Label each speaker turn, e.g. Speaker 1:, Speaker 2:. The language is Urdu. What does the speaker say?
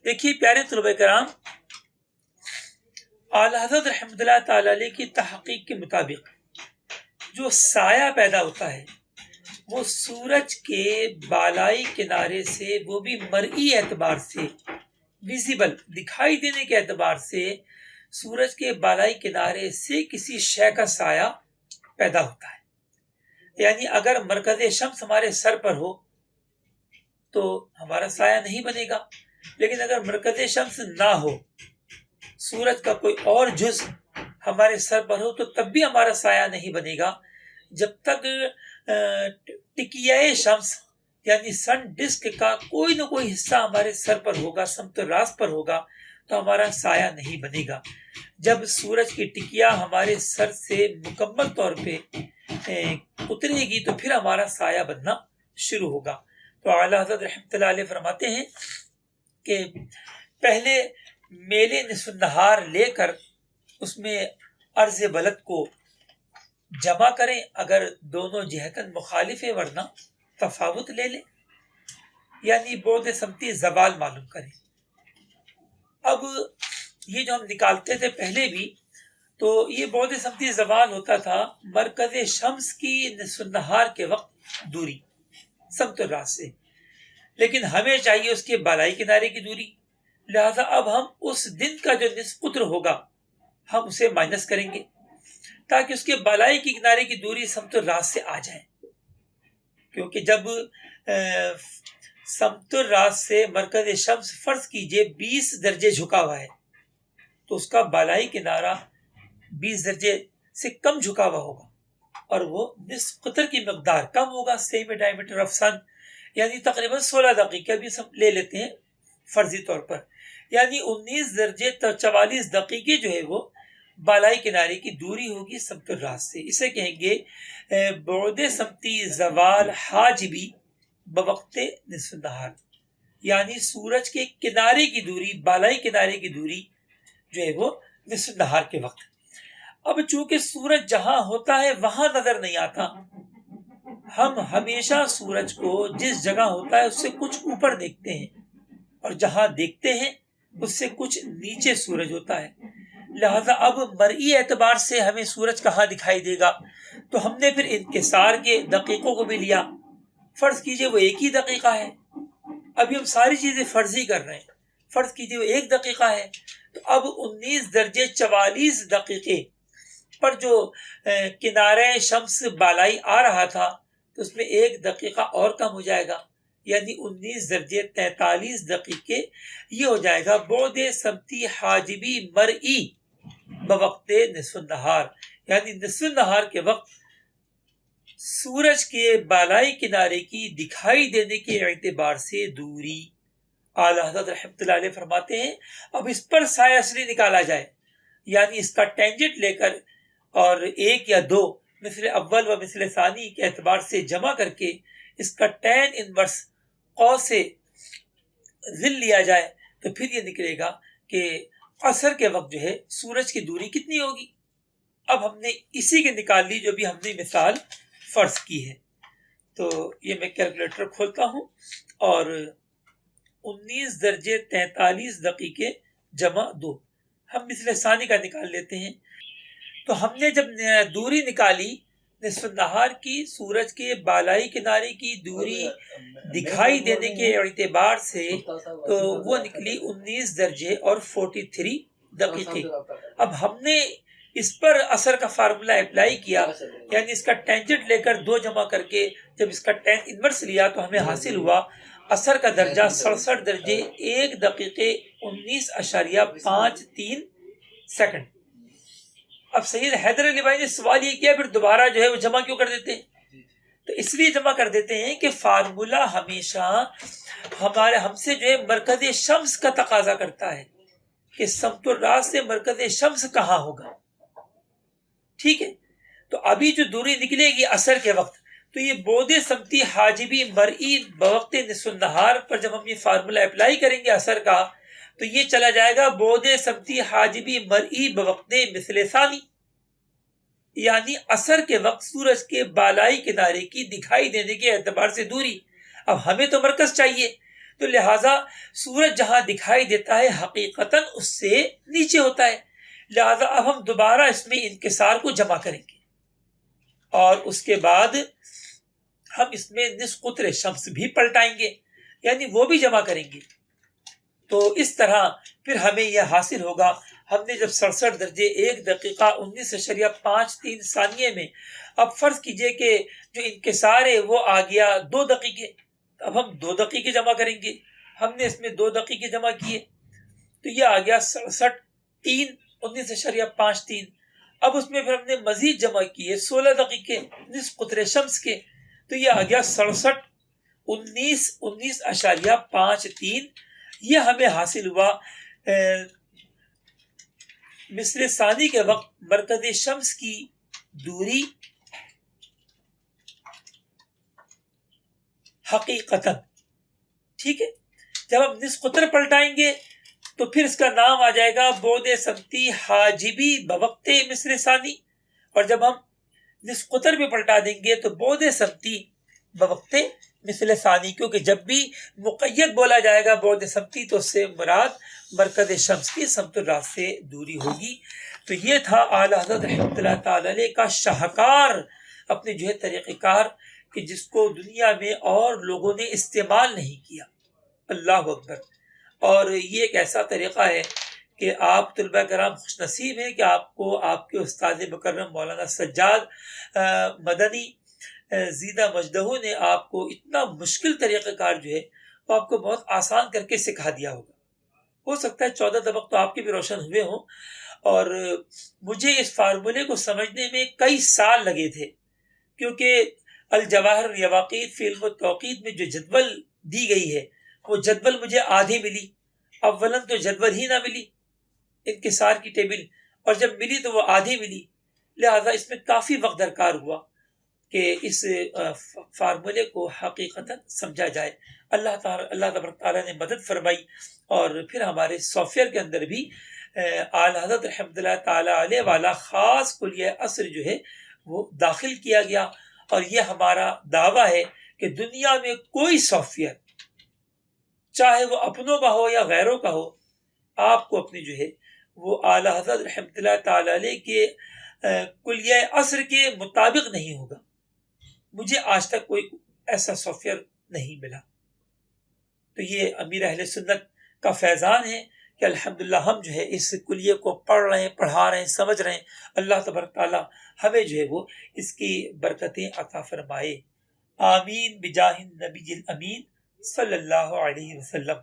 Speaker 1: دیکھیے پیارے طلبہ کرام، اعلیٰ حضرت رحمۃ اللہ تعالی علیہ کی تحقیق کے مطابق جو سایہ پیدا ہوتا ہے وہ سورج کے بالائی کنارے سے، وہ بھی مرئی اعتبار سے، ویزیبل دکھائی دینے کے اعتبار سے، سورج کے بالائی کنارے سے کسی شے کا سایہ پیدا ہوتا ہے۔ یعنی اگر مرکز شمس ہمارے سر پر ہو تو ہمارا سایہ نہیں بنے گا، لیکن اگر مرکز شمس نہ ہو، سورج کا کوئی اور جز ہمارے سر پر ہو، تو تب بھی ہمارا سایہ نہیں بنے گا جب تک ٹکیہ شمس یعنی سن ڈسک کا کوئی نہ کوئی حصہ ہمارے سر پر ہوگا، سمت راست پر ہوگا، تو ہمارا سایہ نہیں بنے گا۔ جب سورج کی ٹکیا ہمارے سر سے مکمل طور پہ اترے گی تو پھر ہمارا سایہ بننا شروع ہوگا۔ تو اعلیٰ حضرت رحمۃ اللہ علیہ فرماتے ہیں کہ پہلے میلے نصف النہار لے کر اس میں عرض بلد کو جمع کریں، اگر دونوں جہتاً مخالف ہے، ورنہ تفاوت لے لیں، یعنی بعد سمتی زوال معلوم کریں۔ اب یہ جو ہم نکالتے تھے پہلے بھی، تو یہ بعد سمتی زوال ہوتا تھا مرکز شمس کی نصف النہار کے وقت دوری سمت راست سے، لیکن ہمیں چاہیے اس کے بالائی کنارے کی دوری، لہذا اب ہم اس دن کا جو نصف قطر ہوگا ہم اسے مائنس کریں گے تاکہ اس کے بالائی کی کنارے کی دوری سمت راست سے آ جائے، کیونکہ جب سمت راست سے مرکز شمس فرض کیجئے 20 درجے جھکا ہوا ہے تو اس کا بالائی کنارہ 20 درجے سے کم جھکا ہوا ہوگا، اور وہ نصف قطر کی مقدار کم ہوگا، سیم ڈائمیٹر آف سن، یعنی تقریباً 16 دقیقے بھی سب لے لیتے ہیں فرضی طور پر، یعنی 19 درجے 44 دقیقے جو ہے وہ بالائی کنارے کی دوری ہوگی سمت راست سے۔ اسے کہیں گے بعد سمتی زوال حاجبی بوقت نصف النہار، یعنی سورج کے کنارے کی دوری، بالائی کنارے کی دوری جو ہے وہ نصف النہار کے وقت۔ اب چونکہ سورج جہاں ہوتا ہے وہاں نظر نہیں آتا، ہم ہمیشہ سورج کو جس جگہ ہوتا ہے اس سے کچھ اوپر دیکھتے ہیں، اور جہاں دیکھتے ہیں اس سے کچھ نیچے سورج ہوتا ہے، لہذا اب مرئی اعتبار سے ہمیں سورج کہاں دکھائی دے گا، تو ہم نے پھر انکسار کے دقیقوں کو بھی لیا، فرض کیجئے وہ 1 ہی دقیقہ ہے، ابھی ہم ساری چیزیں فرضی کر رہے ہیں، فرض کیجئے وہ 1 دقیقہ ہے، تو اب 19 درجے 44 دقیقے پر جو کنارے شمس بالائی آ رہا تھا تو اس میں 1 دقیقہ اور کم ہو جائے گا، یعنی 19 درجے 43 دقیقے یہ ہو جائے گا بعد سمتی حاجبی مرئی بوقت نصف النہار، یعنی نصف النہار کے وقت سورج کے بالائی کنارے کی دکھائی دینے کے اعتبار سے دوری۔ اعلیٰ حضرت رحمۃ اللہ علیہ فرماتے ہیں اب اس پر سایہ اصلی نکالا جائے، یعنی اس کا ٹینجنٹ لے کر اور 1 یا 2 مثل اول و مثل ثانی کے اعتبار سے جمع کر کے اس کا ٹین انورس قوس ذل لیا جائے تو پھر یہ نکلے گا کہ عصر کے وقت جو ہے سورج کی دوری کتنی ہوگی۔ اب ہم نے اسی کے نکال لی جو بھی ہم نے مثال فرض کی ہے، تو یہ میں کیلکولیٹر کھولتا ہوں اور 19 درجے 43 دقیقے جمع 2 ہم مثل ثانی کا نکال لیتے ہیں۔ تو ہم نے جب دوری نکالی نصف النہار کی، سورج کے بالائی کنارے کی دوری دکھائی دینے کے اعتبار سے، تو وہ نکلی 19 درجے اور 43 دقیقے۔ اب ہم نے اس پر عصر کا فارمولا اپلائی کیا، یعنی اس کا ٹینجنٹ لے کر 2 جمع کر کے جب اس کا ٹین انورس لیا تو ہمیں حاصل ہوا عصر کا درجہ 67 درجے 1 دقیقے 19.53 سیکنڈ۔ اب سید حیدر علی بھائی نے سوال یہ کیا پھر دوبارہ جو ہے وہ جمع کیوں کر دیتے ہیں؟ تو اس لیے جمع کر دیتے ہیں کہ فارمولا ہمیشہ ہم سے جو ہے مرکز شمس کا تقاضا کرتا ہے کہ سمت الراست سے مرکز شمس کہاں ہوگا، ٹھیک ہے؟ تو ابھی جو دوری نکلے گی عصر کے وقت، تو یہ بعد سمتی حاجبی مرئی بوقت نصف النہار پر جب ہم یہ فارمولا اپلائی کریں گے عصر کا، تو یہ چلا جائے گا بعد سمتی حاجبی مرئی بوقت مثل ثانی، یعنی عصر کے وقت سورج کے بالائی کنارے کی دکھائی دینے کے اعتبار سے دوری۔ اب ہمیں تو مرکز چاہیے، تو لہٰذا سورج جہاں دکھائی دیتا ہے حقیقتاً اس سے نیچے ہوتا ہے، لہٰذا اب ہم دوبارہ اس میں انکسار کو جمع کریں گے، اور اس کے بعد ہم اس میں نصف قطر شمس بھی پلٹائیں گے، یعنی وہ بھی جمع کریں گے۔ تو اس طرح پھر ہمیں یہ حاصل ہوگا، ہم نے جب 67 درجے 1 دقیقہ 19.53 ثانیے میں، اب فرض کیجئے کہ جو انکسار ہے وہ آ گیا 2 دقیقے، اب ہم 2 دقیقے جمع کریں گے، ہم نے اس میں 2 دقیقے جمع کیے تو یہ آ گیا 67 3 19.53۔ اب اس میں پھر ہم نے مزید جمع کیے 16 دقیقے نصف قطر شمس کے، تو یہ آ گیا 67 19 19.53۔ یہ ہمیں حاصل ہوا مصر ثانی کے وقت مرکز شمس کی دوری حقیقتاً، ٹھیک ہے۔ جب ہم نصف قطر پلٹائیں گے تو پھر اس کا نام آ جائے گا بعد سمتی حاجبی بوقت مصر ثانی، اور جب ہم نصف قطر بھی پلٹا دیں گے تو بعد سمتی بوقت مصر ثانی، کیونکہ جب بھی مقید بولا جائے گا بعد سمتی تو اس سے مراد مرکز شمس کی سمت الراس سے دوری ہوگی۔ تو یہ تھا اعلیٰ حضرت رحمۃ اللہ تعالی علیہ کا شاہکار اپنے جو ہے طریقہ کار، کہ جس کو دنیا میں اور لوگوں نے استعمال نہیں کیا۔ اللہ اکبر۔ اور یہ ایک ایسا طریقہ ہے کہ آپ طلبہ کرام خوش نصیب ہیں کہ آپ کو آپ کے استاد مکرم مولانا سجاد مدنی زیدہ مجدہ نے آپ کو اتنا مشکل طریقہ کار جو ہے وہ آپ کو بہت آسان کر کے سکھا دیا ہوگا۔ ہو سکتا ہے 14 طبق تو آپ کے بھی روشن ہوئے ہوں، اور مجھے اس فارمولے کو سمجھنے میں کئی سال لگے تھے، کیونکہ الجواہر الیواقیت فی علم التوقیت میں جو جدول دی گئی ہے وہ جدول مجھے آدھی ملی، اولاً تو جدول ہی نہ ملی انکسار کی ٹیبل، اور جب ملی تو وہ آدھی ملی، لہذا اس میں کافی وقت درکار ہوا کہ اس فارمولے کو حقیقتاً سمجھا جائے۔ اللہ تبارک تعالیٰ نے مدد فرمائی، اور پھر ہمارے سافٹ ویئر کے اندر بھی اعلیٰ حضرت رحمۃ اللہ تعالیٰ علیہ والا خاص کلیہ عصر جو ہے وہ داخل کیا گیا، اور یہ ہمارا دعویٰ ہے کہ دنیا میں کوئی سافٹ ویئر چاہے وہ اپنوں کا ہو یا غیروں کا ہو، آپ کو اپنی جو ہے وہ اعلیٰ حضرت رحمۃ اللہ تعالیٰ علیہ کے کلیہ عصر کے مطابق نہیں ہوگا۔ مجھے آج تک کوئی ایسا سافٹ ویئر نہیں ملا۔ تو یہ امیر اہل سنت کا فیضان ہے کہ الحمدللہ ہم جو ہے اس کلیے کو پڑھ رہے ہیں، پڑھا رہے ہیں، سمجھ رہے ہیں۔ اللہ تبارک تعالیٰ ہمیں جو ہے وہ اس کی برکتیں عطا فرمائے۔ آمین بجاہ النبی الامین صلی اللہ علیہ وسلم۔